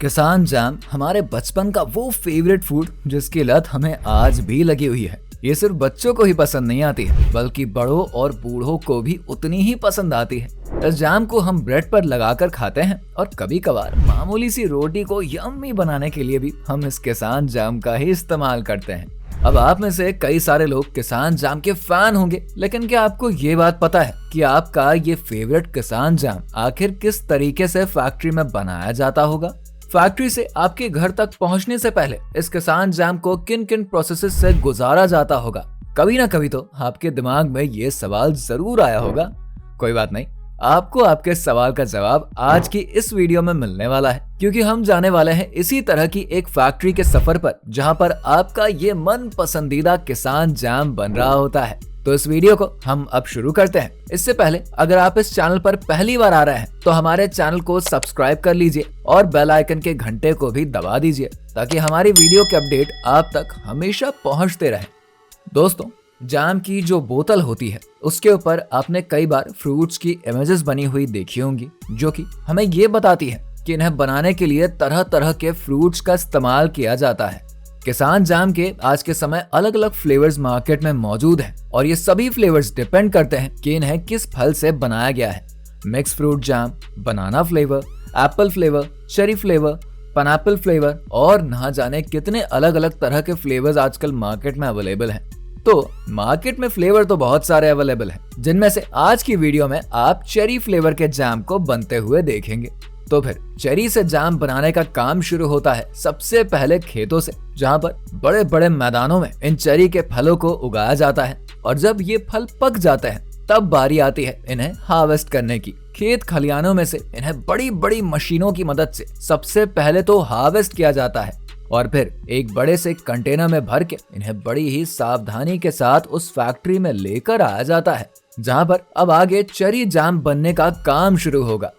किसान जैम हमारे बचपन का वो फेवरेट फूड जिसकी लत हमें आज भी लगी हुई है। ये सिर्फ बच्चों को ही पसंद नहीं आती है बल्कि बड़ों और बूढ़ों को भी उतनी ही पसंद आती है। इस जैम को हम ब्रेड पर लगाकर खाते हैं और कभी कभार मामूली सी रोटी को यम्मी बनाने के लिए भी हम इस किसान जैम का ही इस्तेमाल करते हैं। अब आप में से कई सारे लोग किसान जैम के फैन होंगे, लेकिन क्या आपको ये बात पता है कि आपका ये फेवरेट किसान जैम आखिर किस तरीके से फैक्ट्री में बनाया जाता होगा? फैक्ट्री से आपके घर तक पहुंचने से पहले इस किसान जैम को किन किन प्रोसेसेस से गुजारा जाता होगा? कभी ना कभी तो आपके दिमाग में ये सवाल जरूर आया होगा। कोई बात नहीं, आपको आपके सवाल का जवाब आज की इस वीडियो में मिलने वाला है, क्योंकि हम जाने वाले हैं इसी तरह की एक फैक्ट्री के सफर पर जहां पर आपका ये मन पसंदीदा किसान जैम बन रहा होता है। तो इस वीडियो को हम अब शुरू करते हैं। इससे पहले अगर आप इस चैनल पर पहली बार आ रहे हैं तो हमारे चैनल को सब्सक्राइब कर लीजिए और बेल आइकन के घंटे को भी दबा दीजिए ताकि हमारी वीडियो के अपडेट आप तक हमेशा पहुंचते रहे। दोस्तों, जैम की जो बोतल होती है उसके ऊपर आपने कई बार फ्रूट्स की इमेजेस बनी हुई देखी होंगी, जो कि हमें ये बताती है कि इन्हें बनाने के लिए तरह तरह के फ्रूट्स का इस्तेमाल किया जाता है। किसान जैम के आज के समय अलग अलग फ्लेवर्स मार्केट में मौजूद हैं और ये सभी फ्लेवर्स डिपेंड करते हैं कि इन्हें किस फल से बनाया गया है। Mix fruit jam, banana flavour, apple flavour, cherry flavour, pineapple flavour और ना जाने कितने अलग अलग तरह के फ्लेवर्स आजकल मार्केट में अवेलेबल हैं। तो मार्केट में फ्लेवर तो बहुत सारे अवेलेबल हैं, जिनमें से आज की वीडियो में आप चेरी फ्लेवर के जैम को बनते हुए देखेंगे। तो फिर चेरी से जैम बनाने का काम शुरू होता है सबसे पहले खेतों से, जहां पर बड़े बड़े मैदानों में इन चेरी के फलों को उगाया जाता है और जब ये फल पक जाते हैं तब बारी आती है इन्हें हार्वेस्ट करने की। खेत खलियानों में से इन्हें बड़ी बड़ी मशीनों की मदद से सबसे पहले तो हार्वेस्ट किया जाता है और फिर एक बड़े से कंटेनर में भर के इन्हें बड़ी ही सावधानी के साथ उस फैक्ट्री में लेकर आया जाता है, जहां पर अब आगे चेरी जैम बनने का काम शुरू होगा।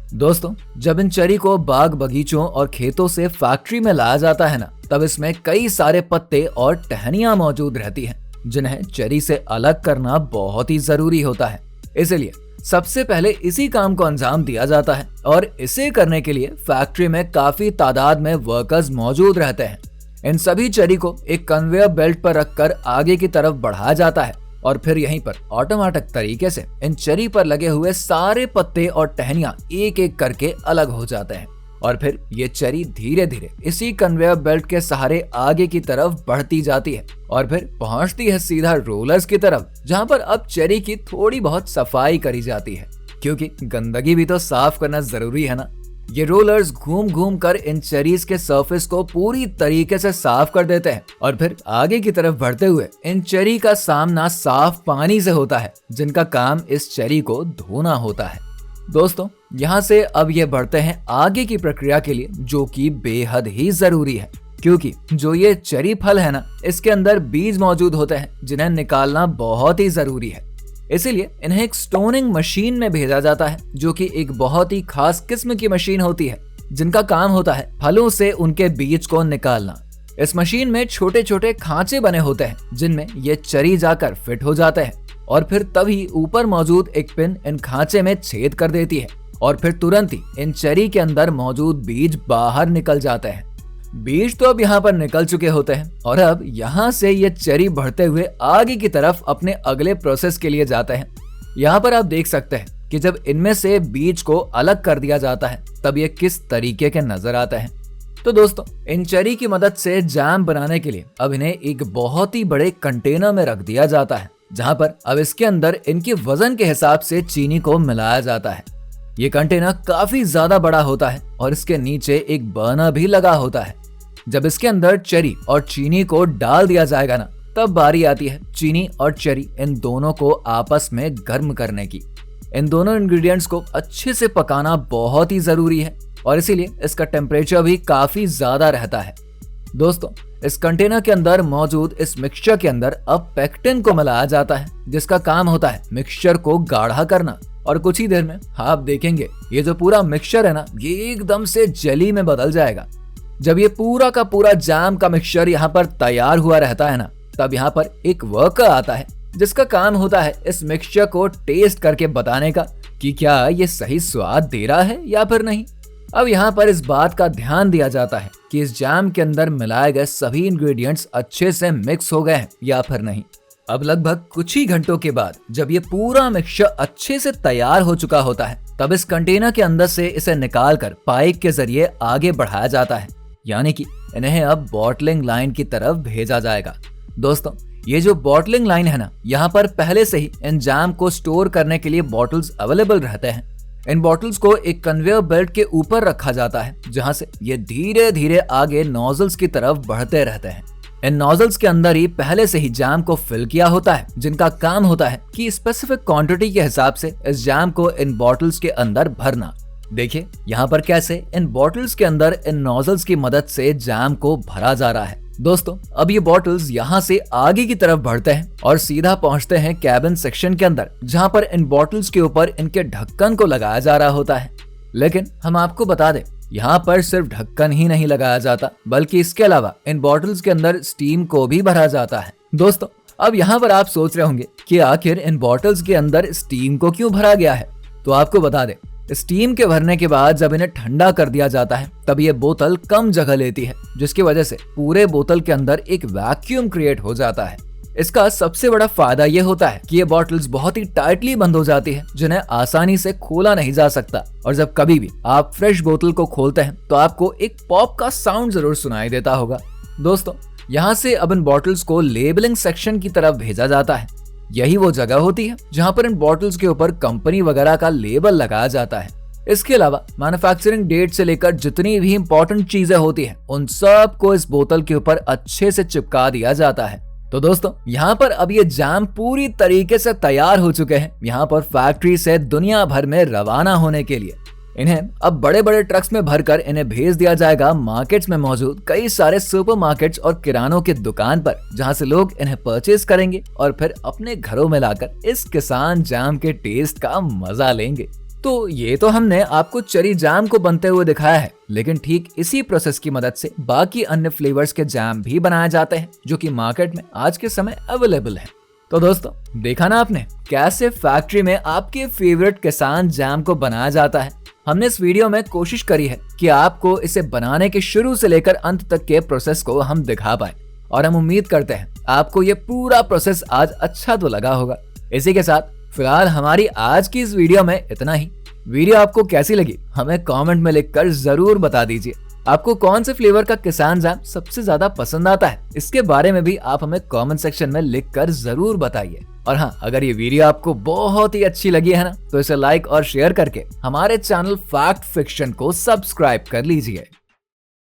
दोस्तों, जब इन चेरी को बाग बगीचों और खेतों से फैक्ट्री में लाया जाता है ना, तब इसमें कई सारे पत्ते और टहनियां मौजूद रहती हैं, जिन्हें चेरी से अलग करना बहुत ही जरूरी होता है। इसलिए सबसे पहले इसी काम को अंजाम दिया जाता है और इसे करने के लिए फैक्ट्री में काफी तादाद में वर्कर्स मौजूद रहते हैं। इन सभी चेरी को एक कन्वेयर बेल्ट पर रखकर आगे की तरफ बढ़ाया जाता है और फिर यहीं पर ऑटोमेटिक तरीके से इन चेरी पर लगे हुए सारे पत्ते और टहनियां एक एक करके अलग हो जाते हैं और फिर ये चेरी धीरे धीरे इसी कन्वेयर बेल्ट के सहारे आगे की तरफ बढ़ती जाती है और फिर पहुंचती है सीधा रोलर्स की तरफ, जहां पर अब चेरी की थोड़ी बहुत सफाई करी जाती है, क्योंकि गंदगी भी तो साफ करना जरूरी है ना। ये रोलर्स घूम घूम कर इन चेरीज के सरफेस को पूरी तरीके से साफ कर देते हैं और फिर आगे की तरफ बढ़ते हुए इन चेरी का सामना साफ पानी से होता है, जिनका काम इस चेरी को धोना होता है। दोस्तों, यहाँ से अब ये बढ़ते हैं आगे की प्रक्रिया के लिए, जो कि बेहद ही जरूरी है, क्योंकि जो ये चेरी फल है ना, इसके अंदर बीज मौजूद होते हैं जिन्हें निकालना बहुत ही जरूरी है। इसीलिए इन्हें एक स्टोनिंग मशीन में भेजा जाता है, जो कि एक बहुत ही खास किस्म की मशीन होती है, जिनका काम होता है फलों से उनके बीज को निकालना। इस मशीन में छोटे छोटे खांचे बने होते हैं जिनमें ये चेरी जाकर फिट हो जाते हैं और फिर तभी ऊपर मौजूद एक पिन इन खांचे में छेद कर देती है और फिर तुरंत ही इन चेरी के अंदर मौजूद बीज बाहर निकल जाते हैं। बीज तो अब यहाँ पर निकल चुके होते हैं और अब यहाँ से ये चेरी बढ़ते हुए आगे की तरफ अपने अगले प्रोसेस के लिए जाते हैं। यहाँ पर आप देख सकते हैं कि जब इनमें से बीज को अलग कर दिया जाता है तब ये किस तरीके के नजर आते हैं। तो दोस्तों, इन चेरी की मदद से जैम बनाने के लिए अब इन्हें एक बहुत ही बड़े कंटेनर में रख दिया जाता है, जहाँ पर अब इसके अंदर इनके वजन के हिसाब से चीनी को मिलाया जाता है। ये कंटेनर काफी ज्यादा बड़ा होता है और इसके नीचे एक बर्नर भी लगा होता है। जब इसके अंदर चेरी और चीनी को डाल दिया जाएगा ना, तब बारी आती है चीनी और चेरी इन दोनों को आपस में गर्म करने की। इन दोनों इंग्रेडिएंट्स को अच्छे से पकाना बहुत ही जरूरी है और इसीलिए इसका टेम्परेचर भी काफी ज्यादा रहता है। दोस्तों, इस कंटेनर के अंदर मौजूद इस मिक्सचर के अंदर अब पेक्टिन को मिलाया जाता है, जिसका काम होता है मिक्सचर को गाढ़ा करना और कुछ ही देर में आप देखेंगे ये जो पूरा मिक्सचर है ना, ये एकदम से जेली में बदल जाएगा। जब ये पूरा का पूरा जैम का मिक्सचर यहाँ पर तैयार हुआ रहता है ना, तब यहाँ पर एक वर्कर आता है जिसका काम होता है इस मिक्सचर को टेस्ट करके बताने का कि क्या ये सही स्वाद दे रहा है या फिर नहीं। अब यहाँ पर इस बात का ध्यान दिया जाता है कि इस जैम के अंदर मिलाए गए सभी इंग्रेडिएंट्स अच्छे से मिक्स हो गए हैं या फिर नहीं। अब लगभग कुछ ही घंटों के बाद जब ये पूरा मिक्सचर अच्छे से तैयार हो चुका होता है, तब इस कंटेनर के अंदर से इसे निकालकर पाइप के जरिए आगे बढ़ाया जाता है, यानी कि इन्हें अब बॉटलिंग लाइन की तरफ भेजा जाएगा। दोस्तों, ये जो बॉटलिंग लाइन है ना, यहाँ पर पहले से ही इन जैम को स्टोर करने के लिए बॉटल्स अवेलेबल रहते हैं। इन बॉटल्स को एक कन्वेयर बेल्ट के ऊपर रखा जाता है, जहाँ से ये धीरे धीरे आगे नोजल्स की तरफ बढ़ते रहते हैं। इन नोजल्स के अंदर ही पहले से ही जैम को फिल किया होता है, जिनका काम होता है कि स्पेसिफिक क्वांटिटी के हिसाब से इस जैम को इन बॉटल्स के अंदर भरना। देखिए यहाँ पर कैसे इन बॉटल्स के अंदर इन नोजल्स की मदद से जैम को भरा जा रहा है। दोस्तों, अब ये बॉटल्स यहाँ से आगे की तरफ बढ़ते हैं और सीधा पहुँचते हैं कैबिन सेक्शन के अंदर, जहाँ पर इन बॉटल्स के ऊपर इनके ढक्कन को लगाया जा रहा होता है। लेकिन हम आपको बता दें, यहाँ पर सिर्फ ढक्कन ही नहीं लगाया जाता, बल्कि इसके अलावा इन बॉटल्स के अंदर स्टीम को भी भरा जाता है। दोस्तों, अब यहाँ पर आप सोच रहे होंगे कि आखिर इन बॉटल्स के अंदर स्टीम को क्यों भरा गया है। तो आपको बता दें, स्टीम के भरने के बाद जब इन्हें ठंडा कर दिया जाता है, तब ये बोतल कम जगह लेती है, जिसकी वजह से पूरे बोतल के अंदर एक वैक्यूम क्रिएट हो जाता है। इसका सबसे बड़ा फायदा ये होता है कि ये बॉटल्स बहुत ही टाइटली बंद हो जाती है, जिन्हें आसानी से खोला नहीं जा सकता। और जब कभी भी आप फ्रेश बोतल को खोलते हैं तो आपको एक पॉप का साउंड जरूर सुनाई देता होगा। दोस्तों, यहाँ से अब इन बॉटल्स को लेबलिंग सेक्शन की तरफ भेजा जाता है। यही वो जगह होती है जहाँ पर इन बॉटल्स के ऊपर कंपनी वगैरह का लेबल लगाया जाता है। इसके अलावा मैन्युफैक्चरिंग डेट से लेकर जितनी भी इंपॉर्टेंट चीजें होती हैं, उन सब को इस बोतल के ऊपर अच्छे से चिपका दिया जाता है। तो दोस्तों, यहाँ पर अब ये जैम पूरी तरीके से तैयार हो चुके हैं, यहाँ पर फैक्ट्री से दुनिया भर में रवाना होने के लिए। इन्हें अब बड़े बड़े ट्रक्स में भरकर इन्हें भेज दिया जाएगा मार्केट्स में मौजूद कई सारे सुपरमार्केट्स और किरानों की दुकान पर, जहां से लोग इन्हें परचेज करेंगे और फिर अपने घरों में लाकर इस किसान जैम के टेस्ट का मजा लेंगे। तो ये तो हमने आपको चेरी जैम को बनते हुए दिखाया है, लेकिन ठीक इसी प्रोसेस की मदद से बाकी अन्य फ्लेवर्स के जैम भी बनाए जाते हैं, जो कि मार्केट में आज के समय अवेलेबल है। तो दोस्तों, देखा ना आपने कैसे फैक्ट्री में आपके फेवरेट किसान जैम को बनाया जाता है। हमने इस वीडियो में कोशिश करी है कि आपको इसे बनाने के शुरू से लेकर अंत तक के प्रोसेस को हम दिखा पाए, और हम उम्मीद करते हैं आपको ये पूरा प्रोसेस आज अच्छा तो लगा होगा। इसी के साथ फिलहाल हमारी आज की इस वीडियो में इतना ही। वीडियो आपको कैसी लगी हमें कमेंट में लिखकर जरूर बता दीजिए। आपको कौन से फ्लेवर का किसान जैम सबसे ज्यादा पसंद आता है, इसके बारे में भी आप हमें कमेंट सेक्शन में लिखकर जरूर बताइए। और हाँ, अगर ये वीडियो आपको बहुत ही अच्छी लगी है ना, तो इसे लाइक और शेयर करके हमारे चैनल फैक्ट फिक्शन को सब्सक्राइब कर लीजिए।